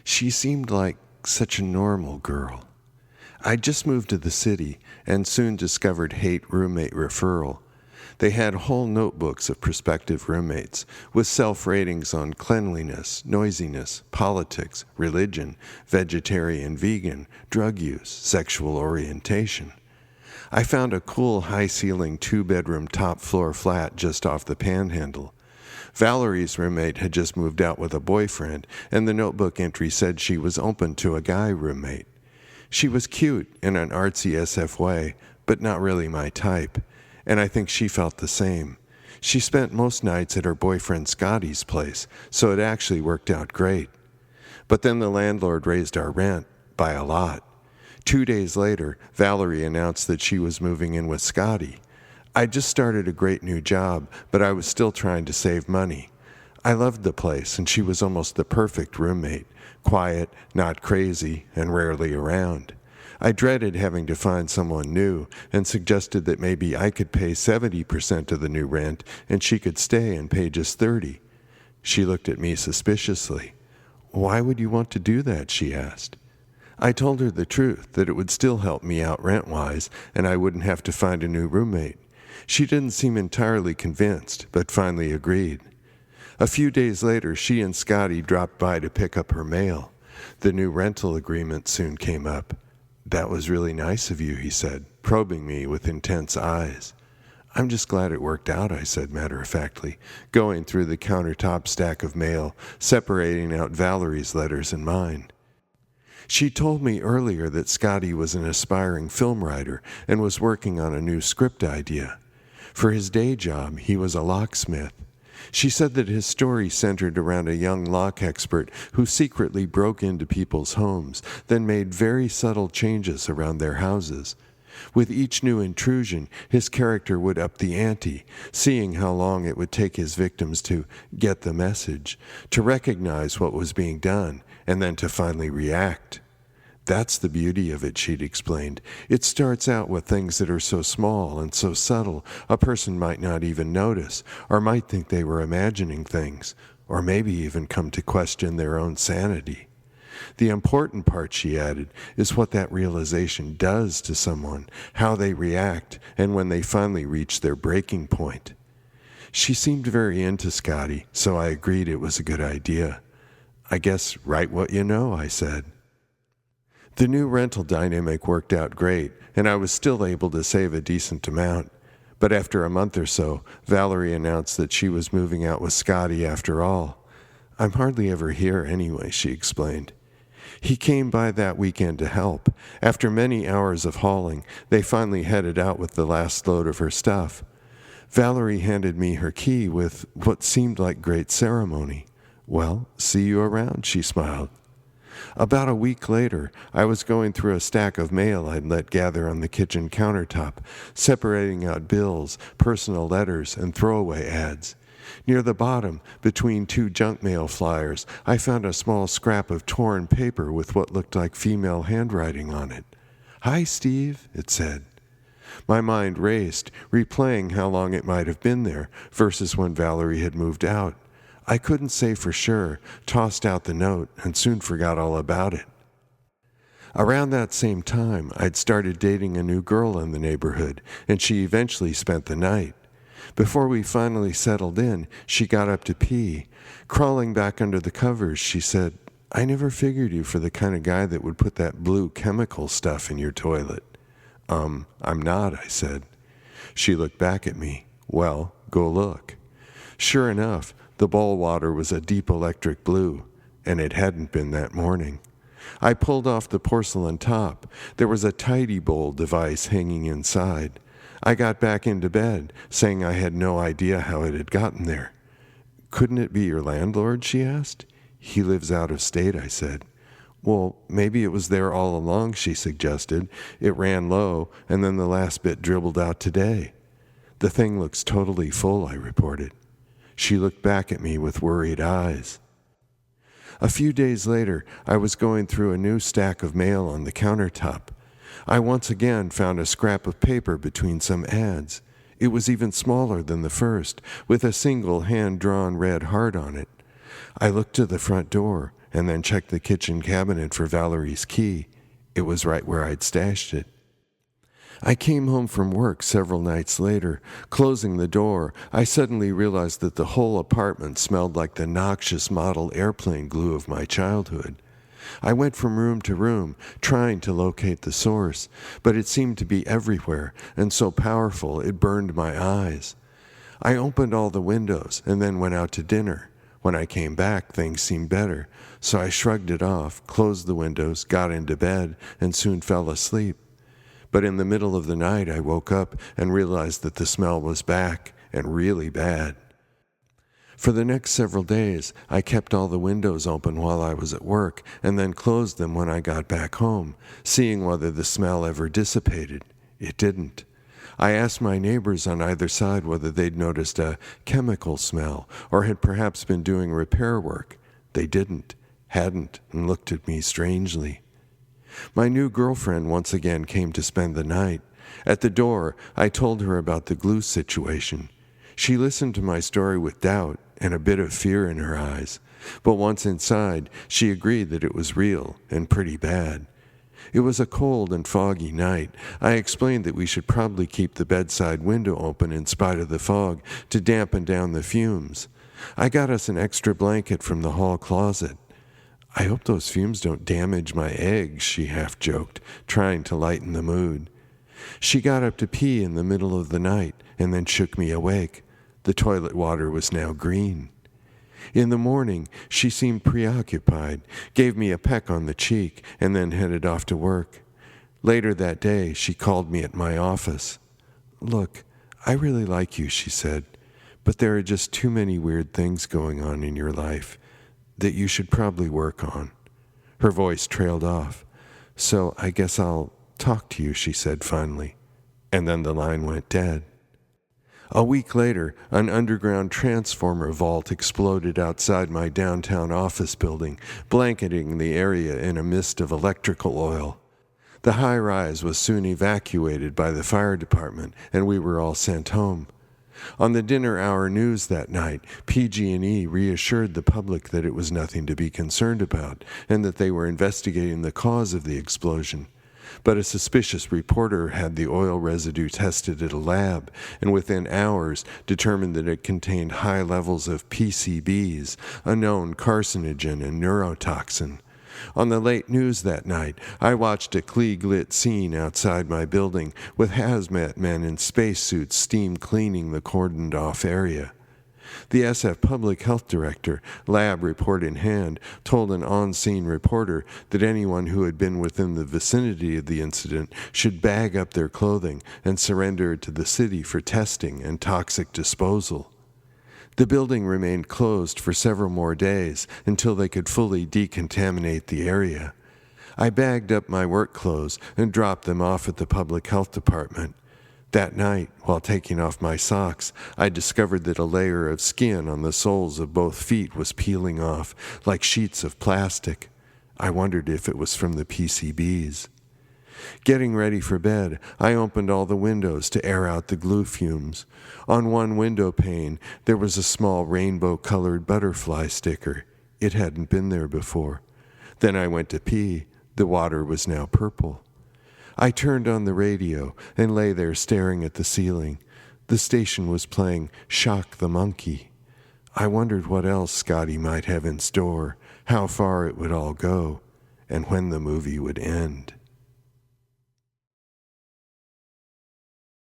She seemed like such a normal girl. I'd just moved to the city and soon discovered Hate Roommate Referral. They had whole notebooks of prospective roommates with self-ratings on cleanliness, noisiness, politics, religion, vegetarian, vegan, drug use, sexual orientation. I found a cool high-ceiling two-bedroom top-floor flat just off the Panhandle. Valerie's roommate had just moved out with a boyfriend, and the notebook entry said she was open to a guy roommate. She was cute in an artsy SF way, but not really my type, and I think she felt the same. She spent most nights at her boyfriend Scotty's place, so it actually worked out great. But then the landlord raised our rent by a lot. 2 days later, Valerie announced that she was moving in with Scotty. I'd just started a great new job, but I was still trying to save money. I loved the place, and she was almost the perfect roommate. Quiet, not crazy, and rarely around. I dreaded having to find someone new and suggested that maybe I could pay 70% of the new rent and she could stay and pay just 30%. She looked at me suspiciously. "Why would you want to do that?" she asked. I told her the truth, that it would still help me out rent-wise and I wouldn't have to find a new roommate. She didn't seem entirely convinced, but finally agreed. A few days later, she and Scotty dropped by to pick up her mail. The new rental agreement soon came up. "That was really nice of you," he said, probing me with intense eyes. "I'm just glad it worked out," I said matter-of-factly, going through the countertop stack of mail, separating out Valerie's letters and mine. She told me earlier that Scotty was an aspiring film writer and was working on a new script idea. For his day job, he was a locksmith. She said that his story centered around a young lock expert who secretly broke into people's homes, then made very subtle changes around their houses. With each new intrusion, his character would up the ante, seeing how long it would take his victims to get the message, to recognize what was being done, and then to finally react. "That's the beauty of it," she'd explained. "It starts out with things that are so small and so subtle a person might not even notice, or might think they were imagining things, or maybe even come to question their own sanity. The important part," she added, "is what that realization does to someone, how they react, and when they finally reach their breaking point." She seemed very into Scotty, so I agreed it was a good idea. "I guess write what you know," I said. The new rental dynamic worked out great, and I was still able to save a decent amount. But after a month or so, Valerie announced that she was moving out with Scotty after all. "I'm hardly ever here anyway," she explained. He came by that weekend to help. After many hours of hauling, they finally headed out with the last load of her stuff. Valerie handed me her key with what seemed like great ceremony. "Well, see you around," she smiled. About a week later, I was going through a stack of mail I'd let gather on the kitchen countertop, separating out bills, personal letters, and throwaway ads. Near the bottom, between two junk mail flyers, I found a small scrap of torn paper with what looked like female handwriting on it. "Hi, Steve," it said. My mind raced, replaying how long it might have been there versus when Valerie had moved out. I couldn't say for sure, tossed out the note, and soon forgot all about it. Around that same time, I'd started dating a new girl in the neighborhood, and she eventually spent the night. Before we finally settled in, she got up to pee. Crawling back under the covers, she said, "I never figured you for the kind of guy that would put that blue chemical stuff in your toilet." I'm not," I said. She looked back at me. "Well, go look." Sure enough, the bowl water was a deep electric blue, and it hadn't been that morning. I pulled off the porcelain top. There was a tidy bowl device hanging inside. I got back into bed, saying I had no idea how it had gotten there. "Couldn't it be your landlord?" she asked. "He lives out of state," I said. "Well, maybe it was there all along," she suggested. "It ran low, and then the last bit dribbled out today." "The thing looks totally full," I reported. She looked back at me with worried eyes. A few days later, I was going through a new stack of mail on the countertop. I once again found a scrap of paper between some ads. It was even smaller than the first, with a single hand-drawn red heart on it. I looked to the front door, and then checked the kitchen cabinet for Valerie's key. It was right where I'd stashed it. I came home from work several nights later. Closing the door, I suddenly realized that the whole apartment smelled like the noxious model airplane glue of my childhood. I went from room to room, trying to locate the source, but it seemed to be everywhere, and so powerful it burned my eyes. I opened all the windows and then went out to dinner. When I came back, things seemed better, so I shrugged it off, closed the windows, got into bed, and soon fell asleep. But in the middle of the night, I woke up and realized that the smell was back, and really bad. For the next several days, I kept all the windows open while I was at work, and then closed them when I got back home, seeing whether the smell ever dissipated. It didn't. I asked my neighbors on either side whether they'd noticed a chemical smell, or had perhaps been doing repair work. They hadn't, and looked at me strangely. My new girlfriend once again came to spend the night. At the door, I told her about the glue situation. She listened to my story with doubt and a bit of fear in her eyes, but once inside, she agreed that it was real and pretty bad. It was a cold and foggy night. I explained that we should probably keep the bedside window open in spite of the fog to dampen down the fumes. I got us an extra blanket from the hall closet. "I hope those fumes don't damage my eggs," she half-joked, trying to lighten the mood. She got up to pee in the middle of the night and then shook me awake. The toilet water was now green. In the morning, she seemed preoccupied, gave me a peck on the cheek, and then headed off to work. Later that day, she called me at my office. "Look, I really like you," she said, "but there are just too many weird things going on in your life that you should probably work on." Her voice trailed off. "So I guess I'll talk to you," she said finally. And then the line went dead. A week later, an underground transformer vault exploded outside my downtown office building, blanketing the area in a mist of electrical oil. The high-rise was soon evacuated by the fire department, and we were all sent home. On the dinner-hour news that night, PG&E reassured the public that it was nothing to be concerned about, and that they were investigating the cause of the explosion. But a suspicious reporter had the oil residue tested at a lab, and within hours determined that it contained high levels of PCBs, a known carcinogen and neurotoxin. On the late news that night, I watched a Klieg-lit scene outside my building, with hazmat men in spacesuits steam cleaning the cordoned-off area. The SF Public Health Director, lab report in hand, told an on-scene reporter that anyone who had been within the vicinity of the incident should bag up their clothing and surrender it to the city for testing and toxic disposal. The building remained closed for several more days until they could fully decontaminate the area. I bagged up my work clothes and dropped them off at the public health department. That night, while taking off my socks, I discovered that a layer of skin on the soles of both feet was peeling off, like sheets of plastic. I wondered if it was from the PCBs. Getting ready for bed, I opened all the windows to air out the glue fumes. On one window pane, there was a small rainbow-colored butterfly sticker. It hadn't been there before. Then I went to pee. The water was now purple. I turned on the radio and lay there staring at the ceiling. The station was playing Shock the Monkey. I wondered what else Scotty might have in store, how far it would all go, and when the movie would end.